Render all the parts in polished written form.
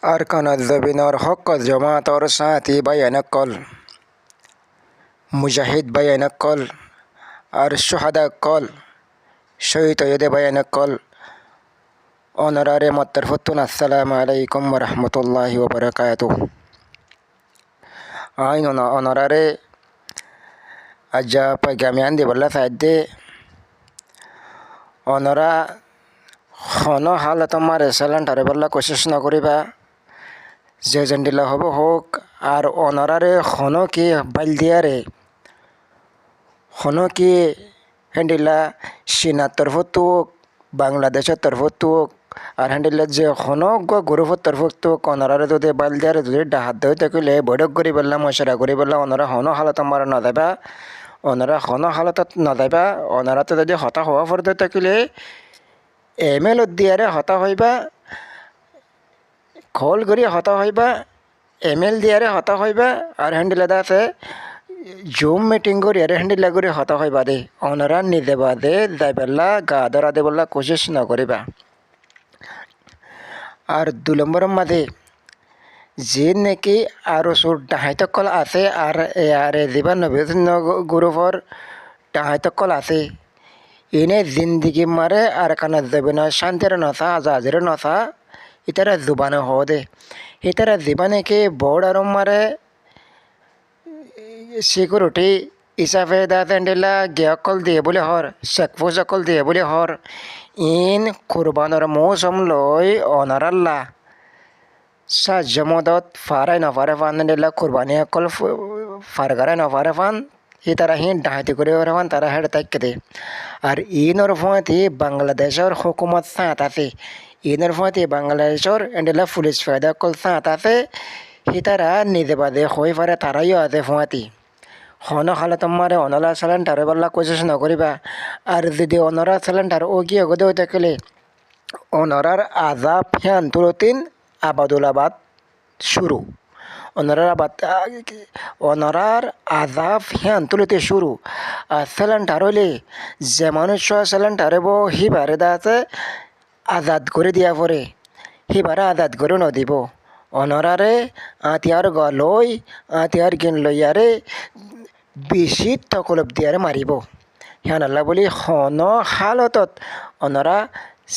أركان الذبينار حق الجماعة ورساتي بيان الكل মুজাহিদ বায়ান call আর সুহাদা call শহীদ হয়ে বায়ান call অনারারে মত্তরফতুন আসসালামু আলাইকুম ওয়া রাহমাতুল্লাহি ওয়া বারাকাতুহু আইন অনারারে আজা পাগামিয়ান দি বল্লা সাইদে অনারা হন হালত মারে সালান্টারে বল্লা কোশিশ না করিবা যে জেন্ডিলা হব হোক আর অনারারে হন কি বাইল দিয়ারে হনো কি হ্যান্ডিলা চীনার তরফতুক বাংলাদেশের তরফতুক আর হ্যান্ডিলা যে হনো গ্রুপের তরফতুক অনারারে যদি বাইল দিয়ারে যদি ডাহাত দই থাকিলে বৈঠক করি বললাম মশারা করি বললাম ওনারা হনো হালত মারা না দেবা ওনারা হনো হালতত না দেবা ওনারা তো যদি হতা হওয়া পড়তে থাকিলে এমএল দিয়ারে হতা হইবা কল করি হতা হইবা এমএল দিয়ারে হতা হইবা আর হ্যান্ডিলা আছে জুম মিটিং করি আর হ্যান্ডিলা করে হতা হয় বাদে ওনারা নিজে বাদে যাইবেলা গা ধরা দে বললা কোশিশ না করিবা আর 2 নম্বরের মাঝে যে নাকি আরও সুর ডাহাইতকল আছে আর আর জীবন বিভিন্ন গ্রুপর ডাহাইতকল আছে এনে জিন্দিগি মারে আর কানা যাবে না শান্তির নথা আজাজের নথা ইতারা জুবানে হওয়া দে ইতারা জীবনেকে বড় আর মারে সিকিউরিটি হিসাবে দাঁড়িলা গিয়াকল দিয়ে বলে হর শেকফুজকল দিয়ে বলে হর ইন কুরবানোর মৌসুম লই অনারাল্লা সাহায্য মদত ফারাই নফারে ফান দিলা কুরবানি অকল ফারগারাই নফারে ফান তারা হিন ডাহাতি করে ফান তারা হেড তাইকে দে আর ইনর ফোঁতে বাংলাদেশের হুকুমত সাঁত আছে ইনর ফোঁতে বাংলাদেশের এন্ডেলা পুলিশ ফায়দা কল সাঁত আছে তারা নিজে বাদে হয়ে পারে তারাইও আছে ফোঁতি হন হালত মারে অনলা সিলিন্ডার বললা কোশিশ নকরিবা আর যদি অনরা সিলিন্ডার ও গিয়ে গদে হইতে গেলে অনরার আজাব ফ্যান তুলতিন আবাদুলাবাদ শুরু অনরার আজাব ফ্যান তুলতে শুরু আর সিলিন্ডার হইলে যে মানুষ সিলিন্ডারে বো হিবারে দাঁতে আজাদ করে দিয়া পরে হিবারে আজাদ করে নদিব অনরারে আতিয়ার গলই আতিয়ার গিন লইয়ারে বেশি তকলব দিয়ারে মারিব হ্যাঁ আল্লাহ বলি হন হালতত অনরা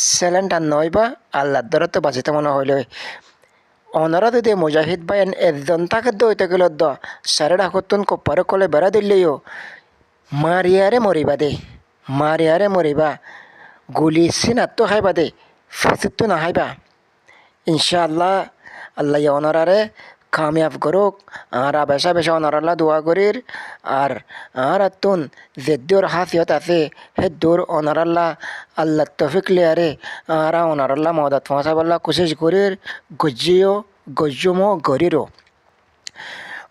সিলিন্ডার নইবা আল্লাহর দ্বারা তো বাঁচিতে মনে হইল অনরা যদি মুজাহিদ বাইন একজন তাকে দইতে গেল দ সারে ডাকতুন কপারে কলে বেড়া দিলেও মারিয়ারে মরিবা দে মারিয়ারে মরিবা গুলি সিনাত তো খাইবা দে ফেসিত তো না খাইবা ইনশাআল্লাহ আল্লাহ অনরারে কামিয়াব করুক আর বেশা বেশা অনারাল্লাহ দোয়া করির আর তুন যে দূর হাসিয়ত আছে হে দূর অনারাল্লাহ আল্লাহ তফিক লিয়ারে আর অনারাল্লাহ মদত পৌঁছাবাল্লাহ কোশিশ করির গজ্জুমো গরিরও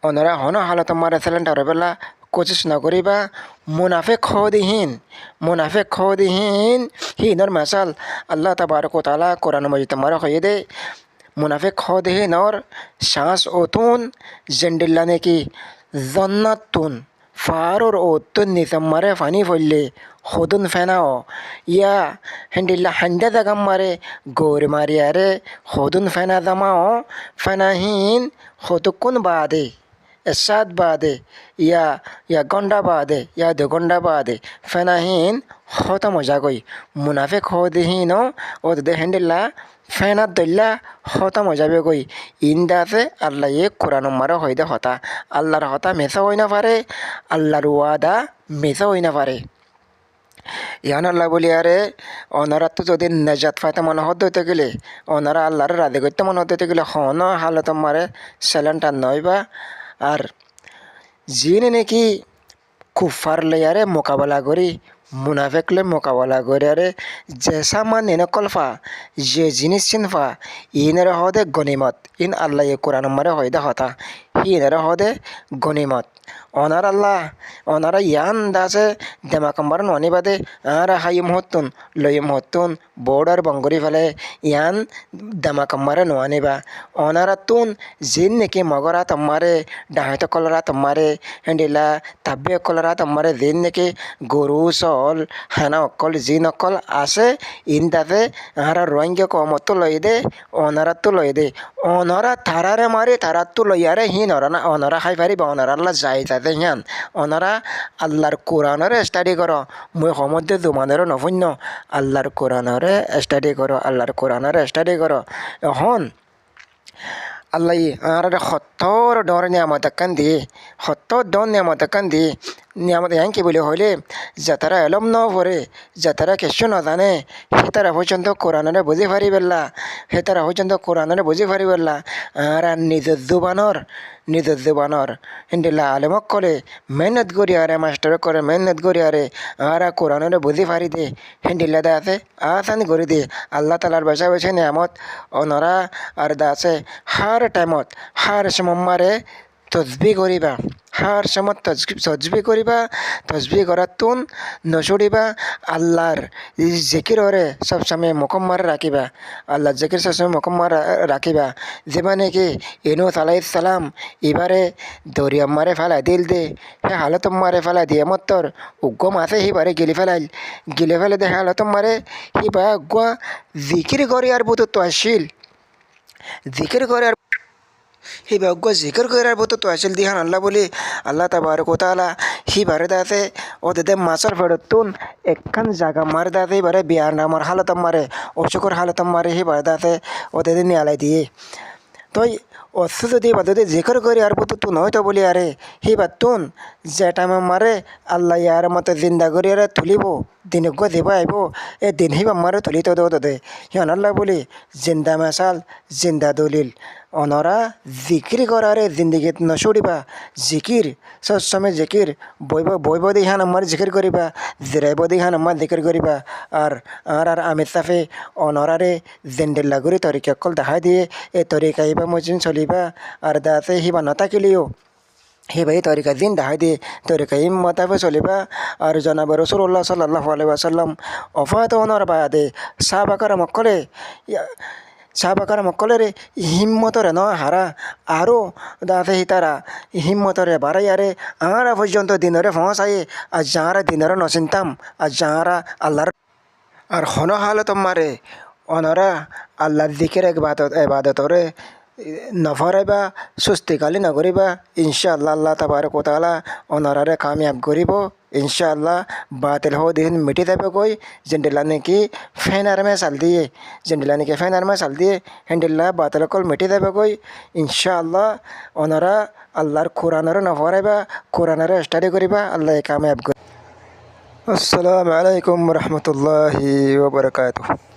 অনারা হন হালত মারে সিলিন্ডার বেলা কোশিশ না করিবা মুনাফিক খদিহীন হিনর মাসাল আল্লাহ তাবারক ওয়া তাআলা কোরআন মাজিদ মারা হয়ে দে মুনাফিক খদিহীন और सांस ओतून जंडिल्ला ने की जन्नतुन फार और ओतून निसम मारे फानी फुल्ले खुदुन फेनाओ या हंडिल्ला हंडे दगम मारे गोर मारी अरे खुदुन फेना दमाओ फेनाहीन खुदुकुन बादे एसाद बादे या गंडा बादे या दो गंडा बादे फेनाहीन खत्म हो जा गई मुनाफिक खदिहीन ओ दे हंडिल्ला ফেনা দল্লা হতা মজাবে গই ইন্দা আছে আল্লাহ কোরআন মারা হইদে হতা আল্লাহর হতা মেসা হই না পারে আল্লাহর ওয়াদা মেসা হই না পারে ইয়ান আল্লাহ বলি আরে ওনারা তো যদি নেজাত ফাইতে মনে হতে গেলে ওনারা আল্লাহর রাধে করতে মনে হতে গেলে হন হালত মারে সিলিন্ডার নইবা আর যিনি নাকি কুফার লইয়ারে মোকাবেলা করি মুনাফিকলে মোকাবেলা করে আরে যে সামান এনে কলফা যে জিনিস চিনফা ইনের হদে গনিমত ইন আল্লাহ কোরআন মারে হয়দে হতা ইনের হদে গনিমত ওনারা ইয়ান দাসে দেমাকম্বার ননি বাদে আর হাইম হতুন লইম হতুন বোর্ডার বঙ্গরি ফেলে ইয়ান দেমাকম্বারে নোয়ানিবা ওনারা তুন জিন নাকি মগরা তোমারে ডাহাইত কলরা তোমারে হেন্ডিলা তাব্বে কলরা তোমারে জিন নাকি গরু সল হানা অকল জিন অকল আছে ইন দাসে আর রোহিঙ্গা কমতো লই দে ওনারা তো লই দে অনরা থারারে মারি থারার তো লইয়ারে হিন অরা না অনরা খাই পারিবা অনরা আল্লাহ যাই তাতে হিয়ান অনরা আল্লাহর কোরআনরে স্টাডি করো মই সমুদ্রে জুমানেরও নফন্য আল্লাহর কোরআনরে স্টাডি করো আল্লাহর কোরআনরে স্টাডি করো এখন আল্লাহ আর সত্তর ডর নিয়ামত একান দিয়ে সত্তর ডর নিয়ামত একান দিয়ে নিয়ামত ইয়াং কি বলে হইলে যাতারা এলম ন পড়ে যাতারা কিছু নাজানে সে তারা পর্যন্ত কোরআনরে বুঝি পারি পেলা সে তারা পর্যন্ত কোরআনরে বুঝি পারি পেলা আর নিজের জুবানর হিন্দিল্লা আলেমক করে মেহনত করি আরে মাস্টার করে মেহনত করি আরে আর কোরআনরে বুঝি পারি দে হিন্দিল্লা দা আছে আসানি করে দে আল্লাহ তালার বাসা বসে নিয়ামত অনরা আর দা আছে হার টাইমত হার সমমারে তসবি করিবা হার সমত তসবি করিবা তসবি করাতুন নচড়িবা আল্লাহর জিকিররে সবসময় মোকম্মার রাখিবা আল্লাহর জিকির সবসময় মোকম্মার রাখিবা যেমানে কি ইনুস আলাইহিস সালাম এবারে দরিয়াম মারে ফেলা দিল দে হে হালতম মারে ফেলা দিয়ে মত্তর উগ্গম আছে হিবারে গিলে ফেলে দে হালতম মারে হিবা গুয়া জিকির করি আর বুত তো আসিল জিকির করে আর হি ভাগ্য জিকির করার মতো তো আসল দিহান আল্লাহ বলি আল্লাহ তাবারক ওয়া তাআলা হি বারে দাতে ওদের মাছর ফেরতুন একখান জায়গা মার দাতে বারে বিয়ার নামার হালতম মারে অসুখর হালতম মারে হি বারে দাতে ওদের নিয়ালাই দিয়ে তই অসু যদি বাদতে জিকির করি আর মতো তুন হয়তো বলি আরে হি বাতুন যে টাইমে মারে আল্লাহ ইয়ার মতো জিন্দা করি আরে তুলিব দিনজ্ঞ দিব আইব এ দিন হি মারে তুলিত দে দে হিয়ন আল্লাহ বলি জিন্দা মেসাল জিন্দা দলিল অনরা জিকির করারে জিন্দগিত নছড়িবা জিকির সবসময় জিকির বইব দিহান আমার জিকির করিবা জিরাইব দিহান আমার জিকির করিবা আর আর আমির সাফে অনরারে জেন্ডেল্লা করে তরিকা কল দেখা দিয়ে এ তরিকা ইবা মজিন চলিবা আর দাতে হিবা নতাকিলিও হে ভাই তরিকা দিন দেখা দিয়ে তরিকা ইম মতাবে চলিবা আর জনাব রসুল্লাহ সাল্লাল্লাহু আলাইহি ওয়াসাল্লাম অফাত অনর বাদে সাহাবাকার মক্কলেরে হিম্মতরে ন হারা আরও দাতে হিতারা হিম্মতরে বাড়াইয়ারে আঁরা পর্যন্ত দিনরে পৌঁছাই আর যাঁরা দিনরে নচিন্তাম আর যাঁরা আল্লাহর আর হন হালত মারে অনরা আল্লাহর দিকের এবাদতরে নফরাইবা সুস্তিকালি নকরিবা ইনশাআল্লাহ আল্লাহ তাবারক ওয়া তাআলা অনরারে কামিয়াব করিব ইনশাআল্লাহ বাতিল হো দিন মিটি যাবে কই জেন্ডিলানে কি ফেনার মে চাল দিয়ে জেন্ডিলানে কি ফেনার মে চাল দিয়ে হেন্ডিল্লা বাতিল কল মিটি যাবে কই ইনশাআল্লাহ অনরা আল্লাহর কোরআনরে নফরাইবা কোরআনরে স্টাডি করিবা আল্লাহ কামিয়াব করি আসসালামু আলাইকুম ওয়া রাহমাতুল্লাহি ওয়া বারাকাতুহু